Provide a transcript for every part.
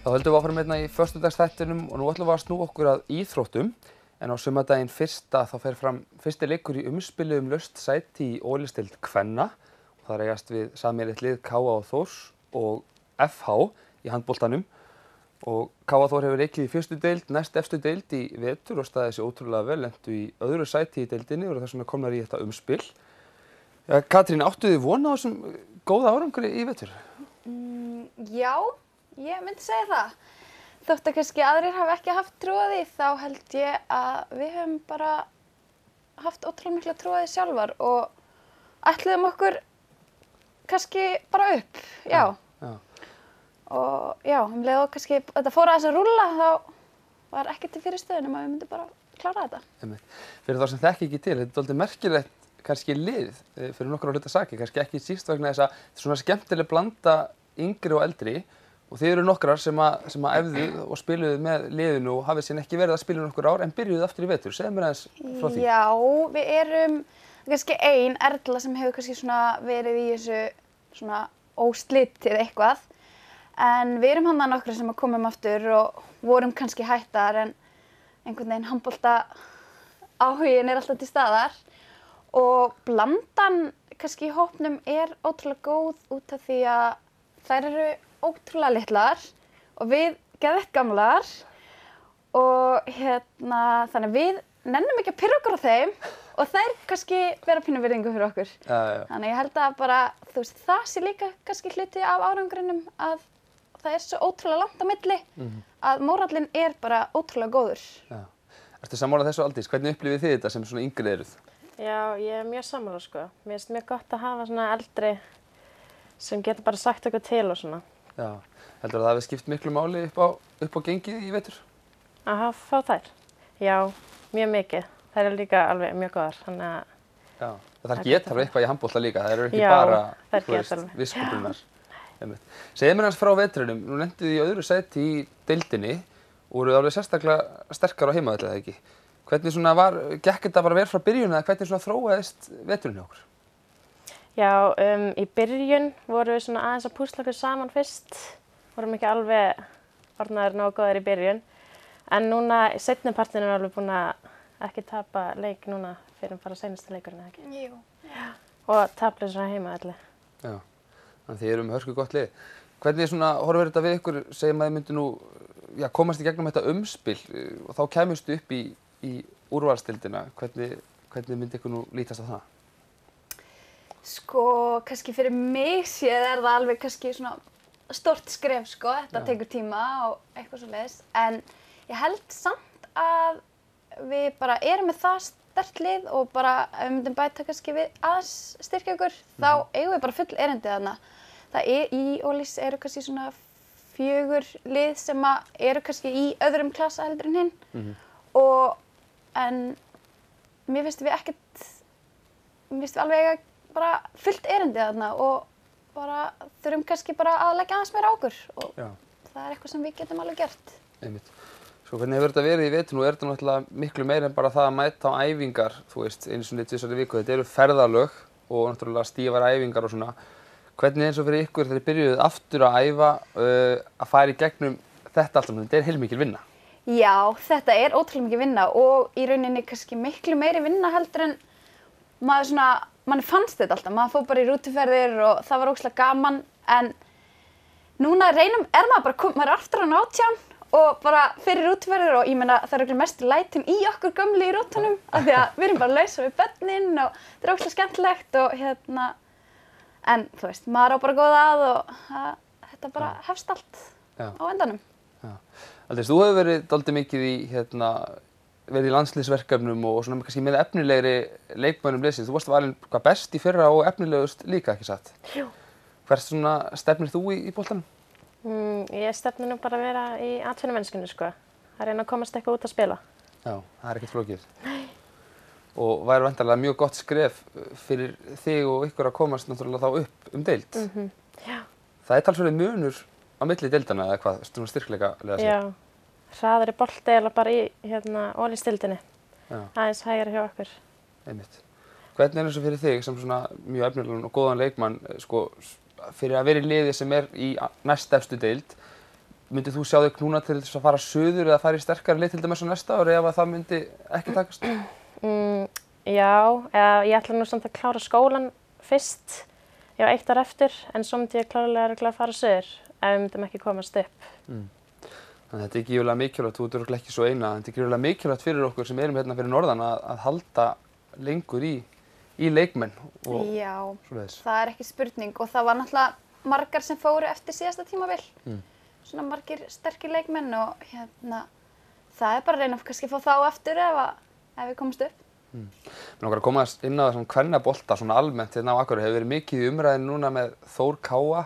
Þá höldum við áfram hérna í föstudagsþættinum og nú ætlum við að snúa okkur að íþróttum. En á sumardaginn fyrsta þá fer fram fyrsti leikur í umspili laust sæti í Ólistdeild kvenna. Þar eigast við sameiginlegt lið KA og Þórs og FH í handboltanum. Og KA Þór hefur leikið í fyrstu deild, næst efstu deild í vetur og staðið sig ótrúlega vel, lentu í öðru sæti í deildinni og þess vegna komnar í þetta umspil. Ja, Katrín, áttu þið von á þessum góða árangri í vetur? Já, ég myndi segja það. Þótt að kannski aðrir hafi ekki haft trú á því, þá held ég að við höfum bara haft ótrúlega mikla trú á því sjálfar og ætluðum okkur kannski bara upp, já. Og já, leið og kannski þetta fór aðeins að rúlla, þá var ekkert til fyrirstöðu nema við myndum bara klára þetta. Fyrir þá sem þekki ekki til, þetta er dálítið merkilegt kannski lið fyrir nokkur á hluta sakir, kannski ekki síst vegna þess að þetta er svona skemmtileg blanda yngri og eldri og þið eru nokkrar sem að æfðu og spiluðu með liðinu og hafið síðan ekki verið að spila nokkur ár en byrjuðu aftur í vetur. Segðu mér aðeins frá því. Já, við erum kannski ein Erla sem hefur kannski svona verið í þessu svona óslitið eitthvað en við erum hann nokkrar sem að komum aftur og vorum kannski hættar en einhvern veginn handbolta áhugin alltaf til staðar. Og blandan kannski í hópnum ótrúlega góð út af því að þær eru ótrúlega litlar og við geðveikt gamlar og þannig að við nennum ekki að pirra okkur á þeim og þær kannski vera pínu virðingu fyrir okkur. Þannig að ég held að bara, þú veist, það sé líka kannski hluti af árangrinum að það svo ótrúlega langt á milli að mórallinn bara ótrúlega góður. Já. Ertu sammála þessu Aldís? Hvernig upplifið þið þetta sem svona yngri eruð? Já, ég mjög sammála sko. Mér finnst mjög gott að hafa svona eldri sem getur bara sagt eitthvað til og svona. Já, heldur að það hafi skipt miklu máli upp á gengið í vetur? Að fá þær? Já, mjög mikið. Þær eru líka alveg mjög góðar, þannig að... Já, það geta alveg eitthvað í handbolta líka, það eru ekki bara, þú veist, visskúpunar. Segðu mér hans frá veturunum, nú lentuð þið í öðru sæti í deildinni og voruð alveg sérstaklega sterkar á heimavelli, eða ekki? Hvernig svona gekk þetta bara vel frá byrjun eða hvernig svona þróaðist veturinn hjá okkur? Já, í byrjun vorum við svona aðeins að púsla okkur saman fyrst. Vorum ekki alveg orðnaðir nógu góðir í byrjun. En núna í seinni partinn erum við alveg búin að ekki tapa leik núna fyrir bara seinasta leikurinn, eða ekki? Jú. Já. Og taplega svona heimavelli. Já, þannig að þið eru með hörku gott lið. Hvernig svona horfir þetta við ykkur, segjum að þið myndu nú komast í gegnum þetta umspil og þá kæmustu upp í úrvalsdeildina, hvernig myndi ykkur nú lítast á það? Sko, kannski fyrir mig séð það alveg kannski svona stórt skref sko, þetta tekur tíma og eitthvað svoleiðis, en ég held samt að við bara erum með það sterkt lið og bara ef við myndum bæta kannski við aðeins styrkja okkur, þá eigum við bara full erindi þarna. Það í Ólís eru kannski svona 4 lið sem eru kannski í öðrum klassa heldur en hinn en mér finnst við alveg eiga bara fullt erindi þarna og bara þurfum kannski bara að leggja aðeins meira á okkur og það eitthvað sem við getum alveg gert. Einmitt. Svo hvernig hefur þetta verið í vetur? Nú þetta náttúrulega miklu meira en bara það að mæta á æfingar, þú veist, einu sinni tvisvar í viku. Þetta eru ferðalög og náttúrulega stífar æfingar og svona. Hvernig eins og fyrir ykkur þegar þið byrjuðuð aftur að æfa að fara í gegnum þetta allt saman? Þetta heilmikil vinna. Já, þetta ótrúlega mikið vinna og í rauninni kannski miklu meiri vinna heldur en manni fannst þetta alltaf. Maður fór bara í rútuferðir og það var ógeðslega gaman en núna maður aftur á 18 og bara fyrir rútuferðir og ég meina það eru mest lætin í okkur gömlu í rútunum af því að við erum bara lausa við börnin og þetta ógeðslega skemmtilegt og en þú veist, maður á bara góða að og þetta bara hefst allt á endanum. Aldís, þú hefur verið dálítið mikið í verið í landsliðsverkefnum og svona kannski með efnilegri leikmönnum liðsins. Þú varst valinn hvað best í fyrra og efnilegust líka, ekki satt? Jú. Hvert svona stefnir þú í boltanum? Ég stefni nú bara að vera í atvinnumennskunni sko. Að reyna að komast eitthvað út að spila. Já, það ekkert flókið. Nei. Og væri væntanlega mjög gott skref fyrir þig og ykkur að komast náttúrulega þá upp deild. Já. Það talsverður munur á milli deildana eða hvað, svona styrkleikalega séð? Já, hraðari bolti eða bara í Ólís-deildinni. Aðeins hægari hjá okkur. Einmitt. Hvernig eins og fyrir þig sem svona mjög efnilegan og góðan leikmann, sko, fyrir að vera í liði sem í næstefstu deild, Myndið þú sjá þig núna til þess að fara suður eða fara í sterkari lið til dæmis á næsta ári ef að það myndi ekki takast? Já, ég ætla nú samt að klára skólan fyrst. Ég á 1 ár eftir, en svo myndi ég klárlega að fara suður ef við myndum ekki komast upp. Þannig að þetta er gífurlega mikilvægt, þú ert örugglega ekki svo eina, en þetta er gífurlega mikilvægt fyrir okkur sem erum hérna fyrir norðan að halda lengur í leikmenn og Já, svoleiðis. það er ekki spurning og það var náttúrulega margar sem fóru eftir síðasta tímabil. Svona margir sterkir leikmenn og það er bara að reyna að kannski fá þá aftur ef við komumst upp. Mér langar að koma inn á þessum kvennabolta svona almennt hérna á Akureyri. Hefur verið mikið í umræðinu núna með Þór Káa,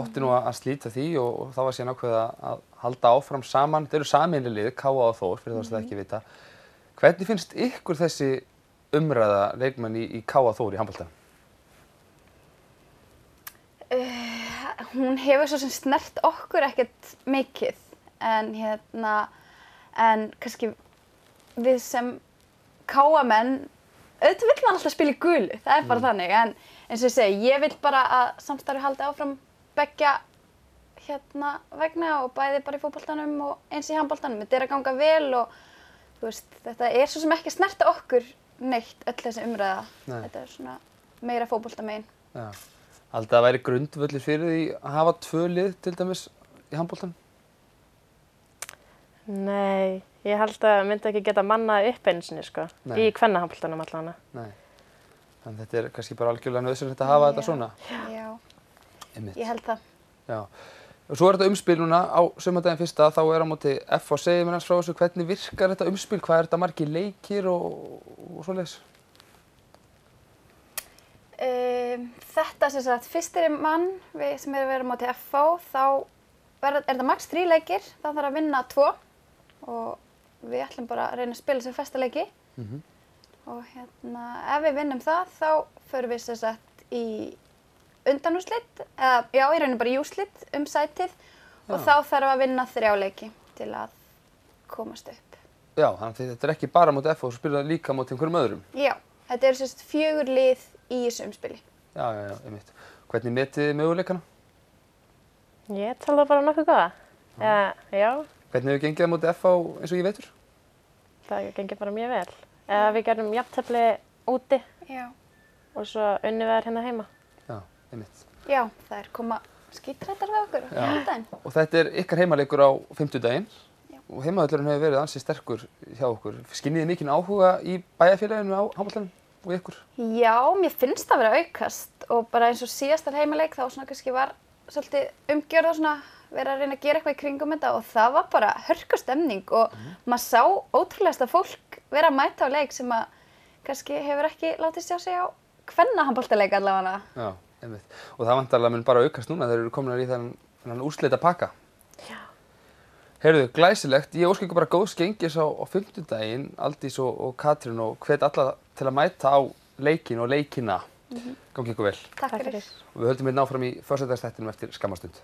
átti nú að slíta því og þá var síðan ákveðið að halda áfram saman. Þetta eru sameiginleg lið, Káa og Þór, fyrir þá sem það ekki vita. Hvernig finnst ykkur þessi umræða leikmenn í Káa og Þór í handboltanum? Hún hefur svo sem snert okkur ekkert mikið en kannski við sem Káamenn, auðvitað vill maður alltaf spila í gulu, það er bara þannig, en eins og ég segi, ég vil bara að samstarfi haldi áfram beggja vegna og bæði bara í fótboltanum og eins í handboltanum. Þetta er að ganga vel og þú veist, þetta er svo sem ekki að snerta okkur neitt öll þessi umræða. Nei. Þetta er svona meira fótboltamegin. Já. Haldið að það væri grundvöllur fyrir því að hafa 2 lið til dæmis í handboltanum? Nei, ég held að myndi ekki geta mannað upp einu sinni, sko. Nei. Í kvennahandboltanum allavega. Nei. Þannig þetta er kannski bara algjörlega nauðsynlegt að hafa þetta svona. Já, Einmitt. ég held það. Já. Og svo er þetta umspil núna á sumardaginn fyrsta, þá er á móti FH. Segðu mér aðeins frá þessu, hvernig virkar þetta umspil? Hvað er þetta margir leikir og svoleiðis? Þetta sem sagt, fyrstir mann sem er að vera á móti FH, þá er þetta max 3 leikir, þá þarf að vinna 2 og við ætlum bara að reyna að spila sem festa leiki. Og ef við vinnum það, þá förum við sem sagt í undanúrslit, í rauninni bara í úrslit sætið og þá þarf að vinna 3 leiki til að komast upp. Já, þannig að þetta er ekki bara móti FH, þú spilar líka móti einhverjum öðrum. Já, þetta eru sem sagt 4 lið í þessu umspili. Já, einmitt. Hvernig metið þið möguleikana? Ég tala bara nokkuð góða. Já, Hvernig hefur gengið á móti FH eins og ég veitur? það gengir bara mjög vel. Við gerum jafntefli úti Já. og svo unnum við þær hérna heima. Já, einmitt. Já, það er koma skítrættar við okkur á fimmtudaginn. Og þetta er ykkar heimaleikur á fimmtudaginn Já. og heimavöllurinn hefur verið ansi sterkur hjá okkur. Skinnið þið mikinn áhuga í bæjarfélaginu á handboltanum og ykkur? Já, mér finnst það vera að aukast og bara eins og síðastar heimaleik þá svona kannski var svolítið umgjörð og svona verið að reyna að gera eitthvað í kringum þetta og það var bara hörkustemning og maður sá ótrúlegasta fólk vera að mæta á leik sem að kannski hefur ekki látið sjá sig á kvennahandboltaleik allavega. Já, einmitt. Og það vantarlega mun bara aukast núna þegar þeir eru komnir í þennan úrslita pakka. Já. Heyrðu, glæsilegt. Ég óska ykkur bara góðs gengis á fimmtudaginn, Aldís og Katrín og hvet alla til að mæta á leikinn og leikina. Gangi ykkur vel. Takk fyrir. Og við höldum hérna áfram í föstudagsþættinum eftir skamma stund.